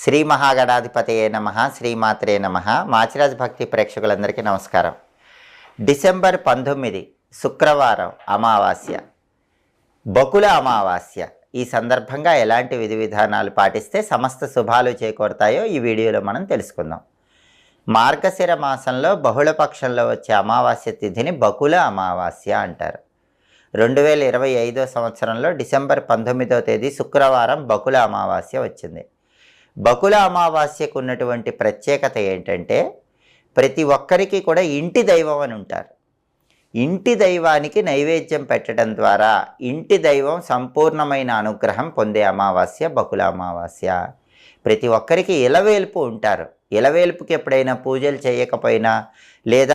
శ్రీ మహాగణాధిపతయే నమః, శ్రీమాత్రే నమః. మాచిరాజ్ భక్తి ప్రేక్షకులందరికీ నమస్కారం. డిసెంబర్ 19 శుక్రవారం అమావాస్య, బకుళ అమావాస్య. ఈ సందర్భంగా ఎలాంటి విధి విధానాలు పాటిస్తే సమస్త శుభాలు చేకూరుతాయో ఈ వీడియోలో మనం తెలుసుకుందాం. మార్గశిర మాసంలో బహుళపక్షంలో వచ్చే అమావాస్య తిథిని బకుళ అమావాస్య అంటారు. 2025 సంవత్సరంలో డిసెంబర్ 19వ తేదీ శుక్రవారం బకుళ అమావాస్య వచ్చింది. బకుళ అమావాస్యకు ఉన్నటువంటి ప్రత్యేకత ఏంటంటే, ప్రతి ఒక్కరికి కూడా ఇంటి దైవం అని ఉంటారు. ఇంటి దైవానికి నైవేద్యం పెట్టడం ద్వారా ఇంటి దైవం సంపూర్ణమైన అనుగ్రహం పొందే అమావాస్య బకుళ అమావాస్య. ప్రతి ఒక్కరికి ఇలవేల్పు ఉంటారు. ఇలవేల్పుకి ఎప్పుడైనా పూజలు చేయకపోయినా లేదా